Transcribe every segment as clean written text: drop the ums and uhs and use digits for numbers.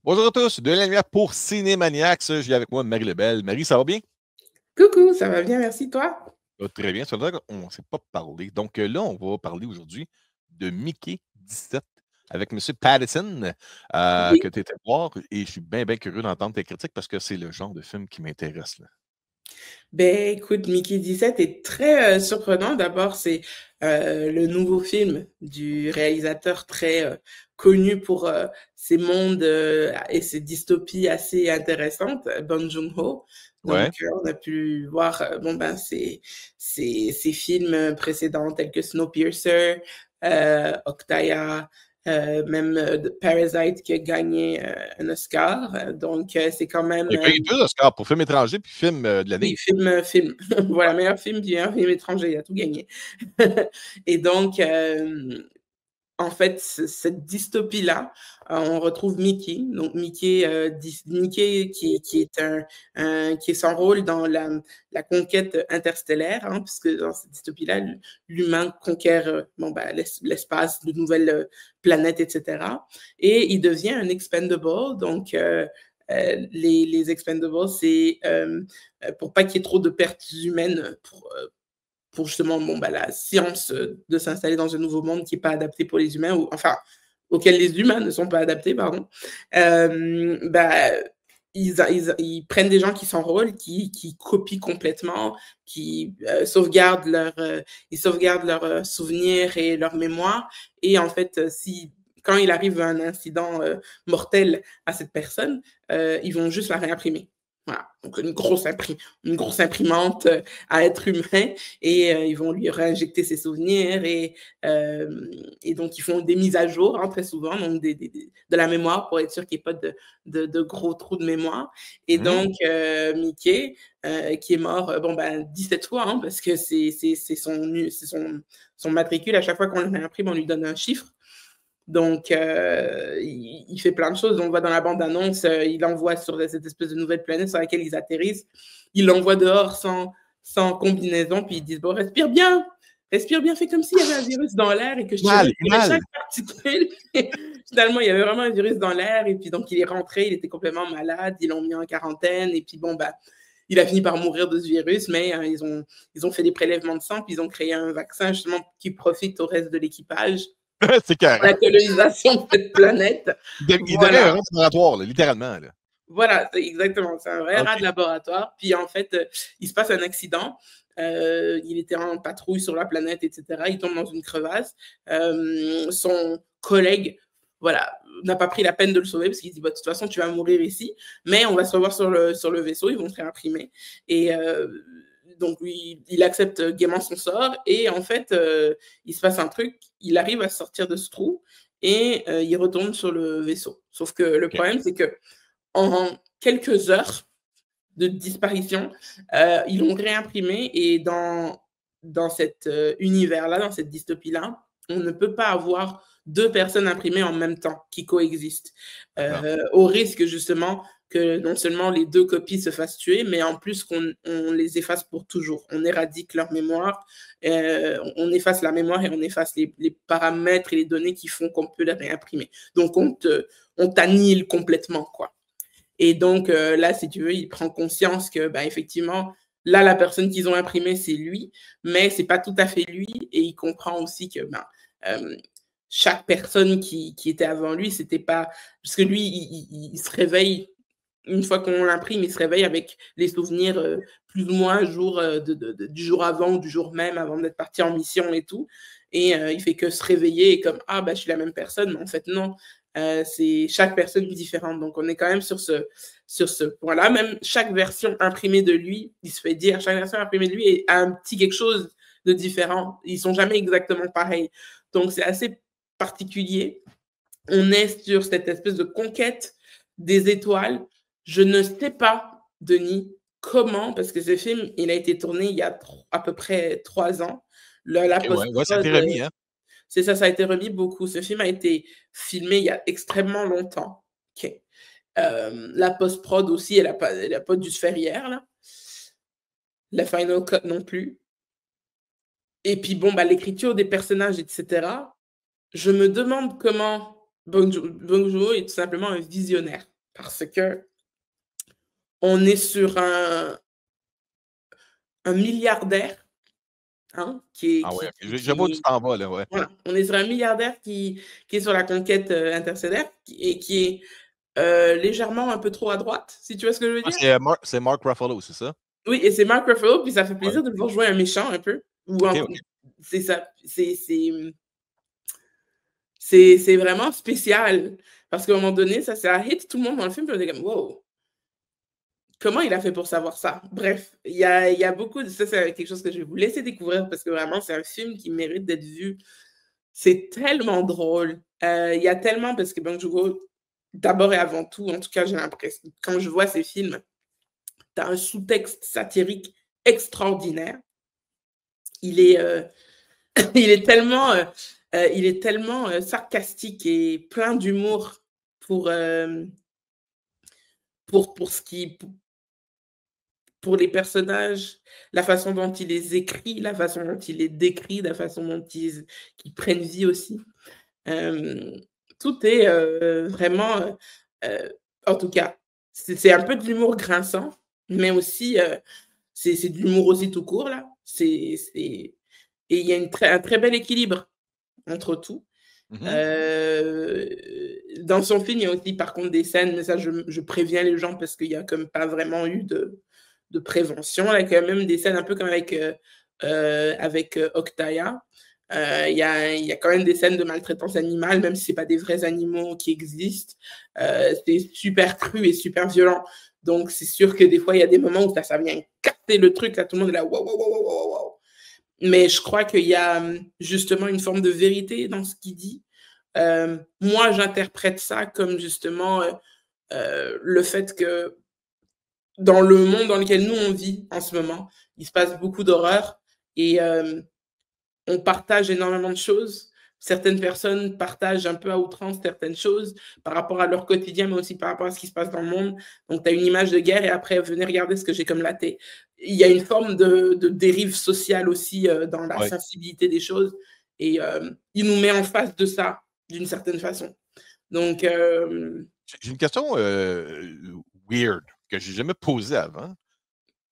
Bonjour à tous, de la lumière pour Cinémaniacs. J'ai avec moi Marie Lebel. Marie, ça va bien? Coucou, ça va bien, merci toi? Très bien, ça veut dire qu'on ne s'est pas parlé. Donc là, on va parler aujourd'hui de Mickey 17 avec M. Pattinson que Oui. tu étais voir et je suis bien, bien curieux d'entendre tes critiques parce que c'est le genre de film qui m'intéresse, là. Ben écoute, Mickey 17 est très surprenant. D'abord, c'est le nouveau film du réalisateur très connu pour ses mondes et ses dystopies assez intéressantes, Bong Joon-ho. Donc, Ouais. on a pu voir bon ben ses films précédents tels que Snowpiercer, Octaya, même Parasite qui a gagné un Oscar. Donc, c'est quand Il même a gagné deux Oscars pour film étranger puis film de oui, l'année. film. Voilà, meilleur film étranger, il a tout gagné. Et donc, en fait, cette dystopie-là, on retrouve Mickey. Donc Mickey, Mickey qui est qui son rôle dans la conquête interstellaire, hein, puisque dans cette dystopie-là, l'humain conquiert bon, bah, l'espace, de nouvelles planètes, etc. Et il devient un expendable. Donc, les expendables, c'est pour pas qu'il y ait trop de pertes humaines pour justement bon, bah, la science de s'installer dans un nouveau monde qui n'est pas adapté pour les humains, ou enfin, auquel les humains ne sont pas adaptés, pardon. Bah, ils prennent des gens qui s'enrôlent, qui copient complètement, qui ils sauvegardent leurs souvenirs et leur mémoire. Et en fait, si quand il arrive un incident mortel à cette personne, ils vont juste la réimprimer. Voilà, donc une grosse imprimante à être humain, et ils vont lui réinjecter ses souvenirs, et donc ils font des mises à jour, hein, très souvent, donc de la mémoire pour être sûr qu'il n'y ait pas de gros trous de mémoire. Et Mhm. donc Mickey, qui est mort bon, ben, 17 fois, hein, parce que c'est son matricule, à chaque fois qu'on le réimprime, on lui donne un chiffre. Donc, il fait plein de choses. On voit dans la bande-annonce, il envoie sur cette espèce de nouvelle planète sur laquelle ils atterrissent. Il l'envoie dehors sans combinaison, puis ils disent, bon, respire bien, fais comme s'il y avait un virus dans l'air et que je te Mal, retirais mal. chaque particule. Finalement, il y avait vraiment un virus dans l'air, et puis donc il est rentré, il était complètement malade, ils l'ont mis en quarantaine, et puis bon, bah, il a fini par mourir de ce virus, mais ils ont fait des prélèvements de sang, puis ils ont créé un vaccin justement qui profite au reste de l'équipage C'est pour carré. la colonisation de cette planète. Il devient un Voilà. laboratoire, là, littéralement, là. Voilà, c'est exactement. C'est un vrai rat OK. de laboratoire. Puis en fait, il se passe un accident. Il était en patrouille sur la planète, etc. Il tombe dans une crevasse. Son collègue, voilà, n'a pas pris la peine de le sauver parce qu'il dit, bah, de toute façon, tu vas mourir ici, mais on va se revoir sur le vaisseau, ils vont se réimprimer. Et donc, lui, il accepte gaiement son sort. Et en fait, il se passe un truc, il arrive à sortir de ce trou, et il retourne sur le vaisseau. Sauf que le OK. problème, c'est que en quelques heures de disparition, ils l'ont réimprimé, et dans cet univers-là, dans cette dystopie-là, on ne peut pas avoir deux personnes imprimées en même temps qui coexistent, D'accord. au risque justement que non seulement les deux copies se fassent tuer, mais en plus qu'on les efface pour toujours. On éradique leur mémoire, on efface la mémoire, et on efface les paramètres et les données qui font qu'on peut les réimprimer. Donc on t'annihile complètement, quoi. Et donc là, si tu veux, il prend conscience que, bah, effectivement, là, la personne qu'ils ont imprimée, c'est lui, mais c'est pas tout à fait lui. Et il comprend aussi que ben, chaque personne qui était avant lui, c'était pas. Parce que lui, il se réveille, une fois qu'on l'imprime, il se réveille avec les souvenirs plus ou moins jour, du jour avant ou du jour même, avant d'être parti en mission et tout. Et il fait que se réveiller et comme, ah, bah, je suis la même personne, mais en fait, non. C'est chaque personne différente. Donc, on est quand même sur ce point-là. Même chaque version imprimée de lui, il se fait dire, chaque version imprimée de lui a un petit quelque chose de différent. Ils sont jamais exactement pareils. Donc, c'est assez particulier. On est sur cette espèce de conquête des étoiles. Je ne sais pas, Denis, comment, parce que ce film, il a été tourné il y a à peu près 3 ans. La OK, ouais, ouais, ça a été post-prod, remis, hein? c'est ça, ça a été remis beaucoup. Ce film a été filmé il y a extrêmement longtemps. OK. La post-prod aussi, elle a pas dû se faire hier, là. La final cut non plus. Et puis bon, bah, l'écriture des personnages, etc. Je me demande comment Bong Joon-ho est tout simplement un visionnaire. parce que on est sur un milliardaire, hein, qui est Ah ouais, qui OK. qui Je vois où tu qui t'en vas, là, ouais. voilà, on est sur un milliardaire qui est sur la conquête, interstellaire et qui est, légèrement un peu trop à droite, si tu vois ce que je veux Ah, dire? c'est Mark Ruffalo, c'est ça? Oui et c'est Mark Ruffalo, puis ça fait Ouais. plaisir de le voir jouer un méchant un peu ou OK, un OK. c'est ça, c'est vraiment spécial parce qu'à un moment donné, ça hit tout le monde dans le film, puis on est comme: «Wow, comment il a fait pour savoir ça?» Bref, il y a beaucoup de ça, c'est quelque chose que je vais vous laisser découvrir parce que vraiment c'est un film qui mérite d'être vu. C'est tellement drôle, il y a tellement parce que Bong Joon-ho, d'abord et avant tout, en tout cas j'ai l'impression quand je vois ces films, tu as un sous-texte satirique extraordinaire. Il est, il est tellement, sarcastique et plein d'humour pour, pour ce qui pour les personnages, la façon dont il les écrit, la façon dont il les décrit, la façon dont qu'ils prennent vie aussi. Hem, Tout est, vraiment, en tout cas, c'est un peu de l'humour grinçant, mais aussi, c'est de l'humour aussi tout court là. C'est et il y a un très bel équilibre entre tout. Mmh. Dans son film, il y a aussi par contre des scènes, mais ça je préviens les gens parce qu'il y a comme pas vraiment eu de prévention. Il y a quand même des scènes un peu comme avec, Octaya. Il y a quand même des scènes de maltraitance animale, même si c'est pas des vrais animaux qui existent. C'est super cru et super violent. Donc c'est sûr que des fois, il y a des moments où ça vient casser le truc, là, tout le monde est là: «Waouh, waouh, waouh, waouh, waouh». Mais je crois qu'il y a, justement une forme de vérité dans ce qu'il dit. Moi, j'interprète ça comme justement, le fait que dans le monde dans lequel nous on vit en ce moment, il se passe beaucoup d'horreurs et on partage énormément de choses. Certaines personnes partagent un peu à outrance certaines choses par rapport à leur quotidien, mais aussi par rapport à ce qui se passe dans le monde. Donc, tu as une image de guerre et après, venez regarder ce que j'ai comme latte. Il y a une forme de dérive sociale aussi dans la Ouais. sensibilité des choses et il nous met en face de ça d'une certaine façon. Donc, J'ai une question, weird que j'ai jamais posée avant.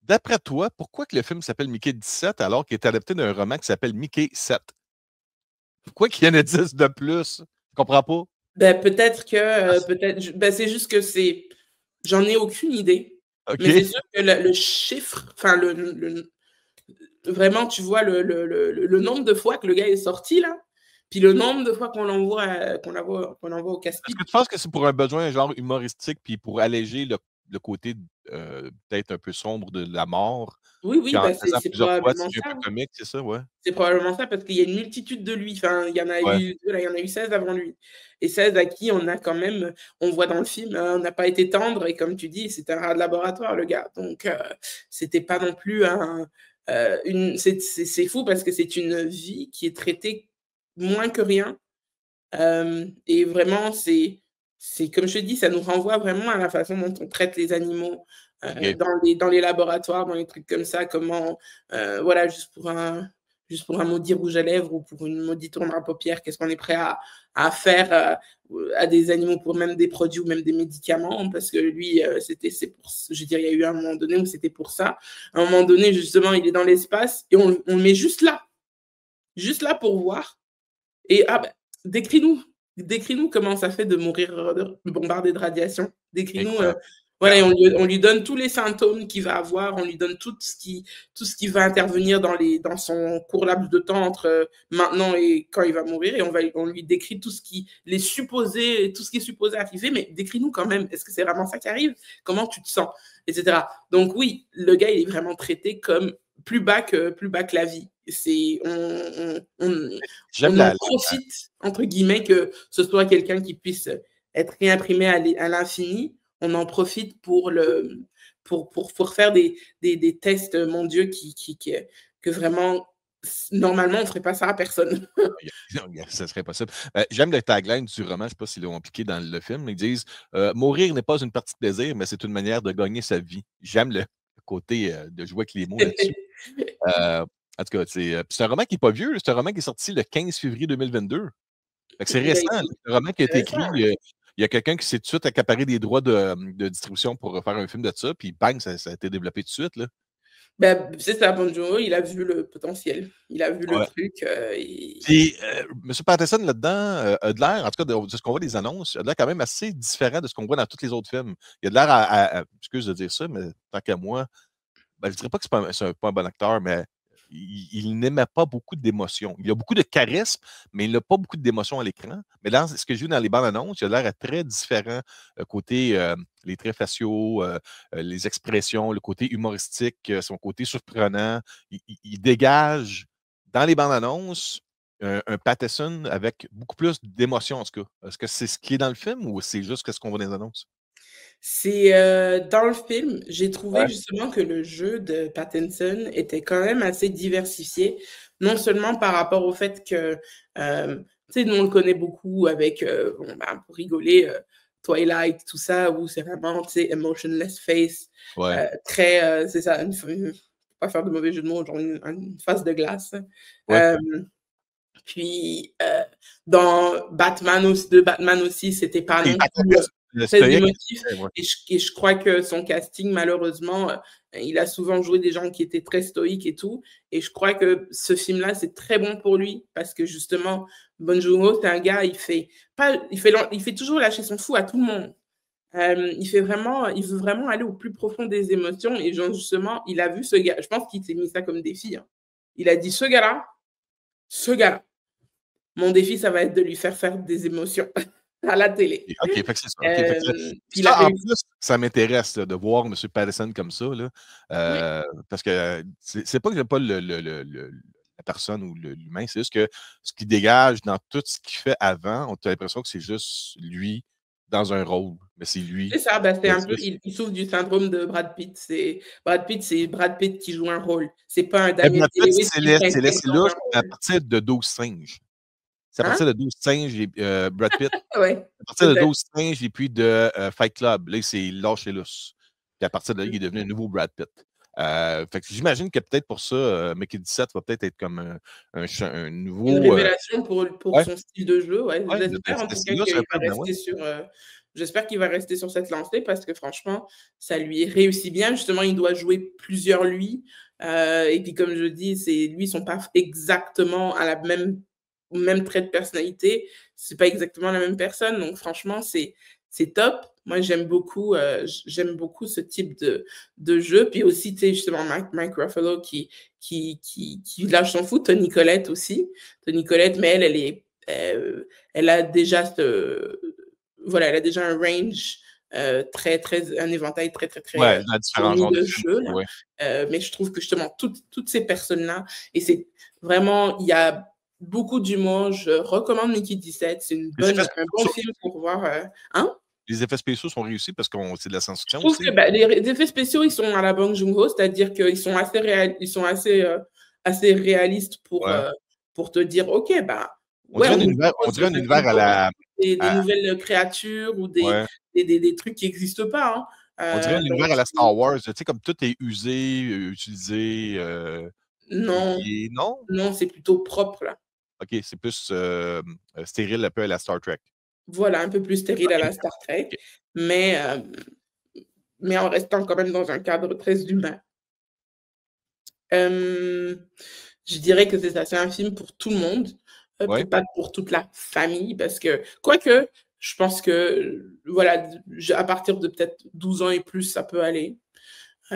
D'après toi, pourquoi que le film s'appelle Mickey 17 alors qu'il est adapté d'un roman qui s'appelle Mickey 7? Pourquoi qu'il y en a 10 de plus? Je comprends pas. ben, peut-être que, Ah c peut-être, ben, c'est juste que j'en ai aucune idée, mais OK. c'est sûr que le chiffre, enfin, vraiment, tu vois le nombre de fois que le gars est sorti là, puis le nombre de fois qu'on l'envoie au Est-ce casse-pipe. que tu penses que c'est pour un besoin genre humoristique puis pour alléger le côté, peut-être un peu sombre de la mort? Oui, Puis oui, en bah, le c'est faisant c'est plusieurs fois, probablement c'est un peu ça. comique, c'est ça? Ouais. C'est probablement ça parce qu'il y a une multitude de lui. Enfin, Ouais. il y en a eu 16 avant lui et 16 à qui on a quand même on voit dans le film, on n'a pas été tendre et comme tu dis, c'était un rat de laboratoire le gars. Donc c'était pas non plus c'est fou parce que c'est une vie qui est traitée moins que rien. Et vraiment, c'est comme je te dis, ça nous renvoie vraiment à la façon dont on traite les animaux, OK. dans les laboratoires, dans les trucs comme ça, comment, voilà, juste pour un maudit rouge à lèvres ou pour une maudite ombre à paupières, qu'est-ce qu'on est prêt à faire, à des animaux pour même des produits ou même des médicaments? Parce que lui, c'est pour je veux dire, il y a eu un moment donné où c'était pour ça. À un moment donné, justement, il est dans l'espace et on le met juste là pour voir et ah bah, décris-nous décris-nous comment ça fait de mourir, bombardé de radiation. Décris-nous, Incroyable. voilà et on lui donne tous les symptômes qu'il va avoir, on lui donne tout ce qui va intervenir dans son court laps de temps entre, maintenant et quand il va mourir et on lui décrit tout ce qui est supposé arriver, mais décris-nous quand même, est-ce que c'est vraiment ça qui arrive? Comment tu te sens? Et cetera. Donc oui, le gars, il est vraiment traité comme plus bas que la vie. C'est J'aime on en la profite, entre guillemets, que ce soit quelqu'un qui puisse être réimprimé à l'infini. On en profite pour faire des tests, mon Dieu, que vraiment, normalement, on ne ferait pas ça à personne. ça serait possible. J'aime le tagline du roman, je ne sais pas s'ils l'ont appliqué dans le film. Ils disent Mourir n'est pas une partie de plaisir, mais c'est une manière de gagner sa vie. J'aime le côté de jouer avec les mots là-dessus. En tout cas, c'est un roman qui n'est pas vieux, c'est un roman qui est sorti le 15 février 2022. Fait que c'est Ben, récent, là. écoute, C'est un roman qui a c'est été récent, écrit hein. Il y a quelqu'un qui s'est tout de suite accaparé des droits de distribution pour faire un film de ça, puis bang, ça a été développé tout de suite, là. Ben, c'est ça, Bong Joon-ho, il a vu le potentiel. Il a vu le Ouais. truc. Puis, M. Patterson, là-dedans, a de l'air, en tout cas, de ce qu'on voit des annonces, il a de l'air quand même assez différent de ce qu'on voit dans tous les autres films. Il a de l'air excuse de dire ça, mais tant qu'à moi, ben, je dirais pas que c'est pas un bon acteur, mais il n'aimait pas beaucoup d'émotions. Il a beaucoup de charisme, mais il n'a pas beaucoup d'émotions à l'écran. Mais dans ce que j'ai vu dans les bandes annonces, il a l'air très différent côté les traits faciaux, les expressions, le côté humoristique, son côté surprenant. Il dégage dans les bandes annonces un Patterson avec beaucoup plus d'émotions, en tout cas. Est-ce que c'est ce qui est dans le film ou c'est juste ce qu'on voit dans les annonces? C'est dans le film, j'ai trouvé Ouais. justement que le jeu de Pattinson était quand même assez diversifié, non seulement par rapport au fait que, tu sais, nous on le connaît beaucoup avec, bon, ben, pour rigoler, Twilight, tout ça, où c'est vraiment, tu sais, emotionless face, Ouais. très, c'est ça, pas faire de mauvais jeu de mots, genre une face de glace. Ouais. Puis, dans Batman aussi, c'était pas Il non partait plus, le très stoïque. émotif Ouais. et je crois que son casting malheureusement, il a souvent joué des gens qui étaient très stoïques et tout et je crois que ce film-là, c'est très bon pour lui parce que justement, Bong Joon-ho, c'est un gars, il fait toujours lâcher son fou à tout le monde. Il veut vraiment aller au plus profond des émotions et genre justement, il a vu ce gars je pense qu'il s'est mis ça comme défi, hein. Il a dit: ce gars-là, mon défi, ça va être de lui faire des émotions à la télé. OK, fait que c'est ça. OK, fait que Puis il a ça, en réussi. plus, ça m'intéresse là, de voir M. Patterson comme ça, là, Oui, parce que c'est pas que j'aime pas la personne ou l'humain, c'est juste que ce qu'il dégage dans tout ce qu'il fait avant, on a l'impression que c'est juste lui dans un rôle, mais c'est lui. c'est ça, bah, c'est Mais un peu il souffre du syndrome de c'est Brad Pitt qui joue un rôle. C'est pas un Daniel Brad Pitt, Day-Lewis qui s'intègre c'est dans louche un à rôle. partir de 12 singes. C'est à Hein? partir de 12 singes, Brad Pitt. Ouais, À partir de peut-être. 12 singes et puis de Fight Club, là, c'est lâche et lousse. Puis à partir de là, il est devenu un nouveau Brad Pitt. Fait que j'imagine que peut-être pour ça, Mickey 17 va peut-être être comme un Une nouveau. révélation pour Ouais, son style de jeu, ouais. ouais, J'espère en de tout cas style-là, c'est un qu'il va peu, ben ouais. rester j'espère qu'il va rester sur cette lancée parce que franchement, ça lui réussit bien. Justement, il doit jouer plusieurs lui, et puis comme je dis, c'est lui, ils sont pas exactement à la même trait de personnalité. C'est pas exactement la même personne, donc franchement, c'est top. Moi, j'aime beaucoup ce type de jeu. Puis aussi, tu sais, justement, Mike Ruffalo qui lâche son fou. Toni Collette aussi. Toni Collette, mais elle a déjà voilà, elle a déjà un range un éventail très, très, très Ouais, dans différents fourni genres de de films jeux, aussi, là. ouais. Mais je trouve que justement, toutes ces personnes-là, et c'est vraiment, il y a beaucoup d'humour. Je recommande Mickey 17. C'est un bon film pour voir. Hein? Les effets spéciaux sont réussis parce que c'est de la Je science-fiction trouve que aussi. bah, les effets spéciaux, ils sont à la Bong Joon-ho, c'est-à-dire qu'ils sont assez réalistes Ouais. pour te dire, OK, bah, On ouais, dirait on nous on propose dirait un un univers film d'horreur, des à- nouvelles créatures ou ouais. des trucs qui n'existent pas, hein. On dirait un Donc, univers à la Star Wars, tu sais, comme tout est usé, utilisé, non, et non? non, c'est plutôt propre, là. OK, c'est plus, stérile un peu à la Star Trek. Voilà, un peu plus stérile à OK, la Star Trek, OK. mais, mais en restant quand même dans un cadre très humain. Hem, je dirais que c'est ça, c'est un film pour tout le monde, Ouais. peut-être pas pour toute la famille parce que quoique, je pense que, voilà, à partir de peut-être 12 ans et plus, ça peut aller. Et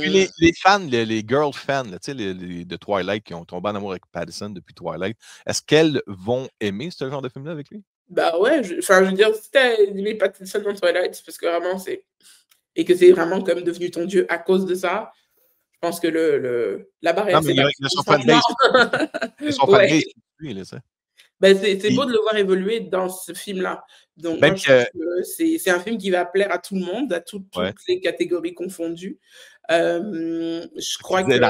puis Hem, les fans, les girl fans, là, tu sais, les de Twilight qui ont tombé en amour avec Pattinson depuis Twilight, est-ce qu'elles vont aimer ce genre de film-là avec lui? bah, ouais, enfin, je veux dire, si tu as aimé Pattinson dans Twilight, c'est parce que vraiment et que c'est vraiment comme devenu ton dieu à cause de ça, je pense que la Non, barrière mais s'est battue. il a Donc son franchement, fanbase il a son ouais. fanbase qui suit, là, tu sais. Ben, c'est beau Puis de le voir évoluer dans ce film-là. Donc moi, même je trouve que que c'est un film qui va plaire à tout le monde, à ouais, toutes les catégories confondues. Je qui crois disait que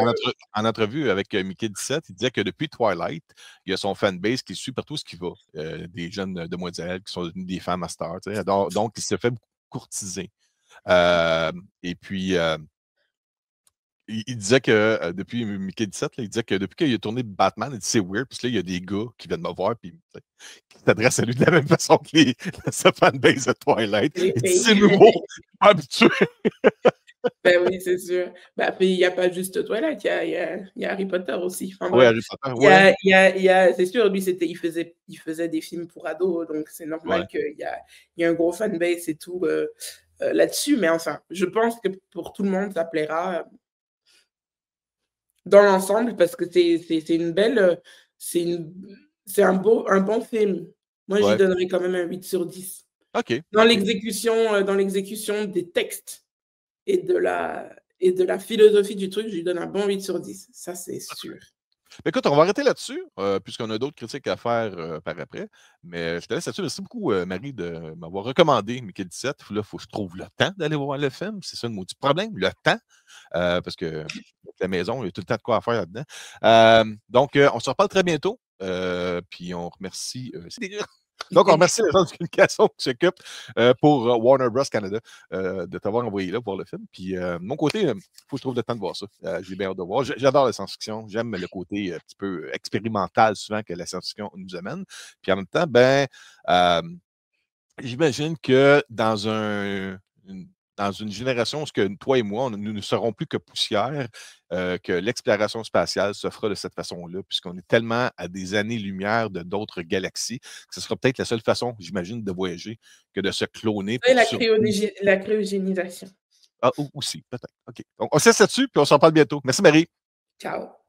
en entrevue avec, Mickey 17, il disait que depuis Twilight, il y a son fanbase qui suit partout où ce qu'il va. Des jeunes demoiselles qui sont devenues des femmes à cette heure, tu sais. Donc il se fait beaucoup courtiser. Et puis, il disait que depuis Mickey 17, là, il disait que depuis qu'il a tourné Batman, il dit c'est weird, puis là, il y a des gars qui viennent me voir, puis qui s'adressent à lui de la même façon que sa fanbase de Twilight. Les Il dit filles. c'est nouveau, je suis pas habitué. Ben oui, c'est sûr. Bah, puis il y a pas juste Twilight, il y a Harry Potter aussi. Enfin Ouais, bref, Harry Potter, ouais. c'est sûr, lui, il faisait des films pour ados, donc c'est Ouais. normal qu'il y ait un gros fanbase et tout, là-dessus. Mais enfin, je pense que pour tout le monde, ça plaira, dans l'ensemble parce que c'est une belle, c'est une c'est un bon film. Moi, j'y Ouais. donnerais quand même un 8/10. OK, Dans OK. l'exécution des textes et de la philosophie du truc, je lui donne un bon 8/10. Ça, c'est sûr. Écoute, on va arrêter là-dessus, puisqu'on a d'autres critiques à faire par après. Mais je te laisse là-dessus. Merci beaucoup, Marie, de m'avoir recommandé Mickey 17. Là, il faut que je trouve le temps d'aller voir le film. C'est ça le maudit problème, le temps. Parce que la maison, il y a tout le temps de quoi faire là-dedans. Donc, on se reparle très bientôt. Puis on remercie. Donc, on remercie les gens de communication qui s'occupent pour Warner Bros. Canada de t'avoir envoyé là pour le film. Puis, de mon côté, il faut que je trouve le temps de voir ça. J'ai bien hâte de voir. J'adore la science-fiction. J'aime le côté un petit peu expérimental souvent que la science-fiction nous amène. Puis, en même temps, euh, j'imagine que dans une génération où ce que toi et moi, nous ne serons plus que poussière, que l'exploration spatiale se fera de cette façon-là, puisqu'on est tellement à des années-lumière de d'autres galaxies, que ce sera peut-être la seule façon, j'imagine, de voyager que de se cloner Et pour survivre. la cryogénisation. Ah, aussi, peut-être. OK. Donc, on se laisse là-dessus, puis on s'en parle bientôt. Merci, Marie. Ciao.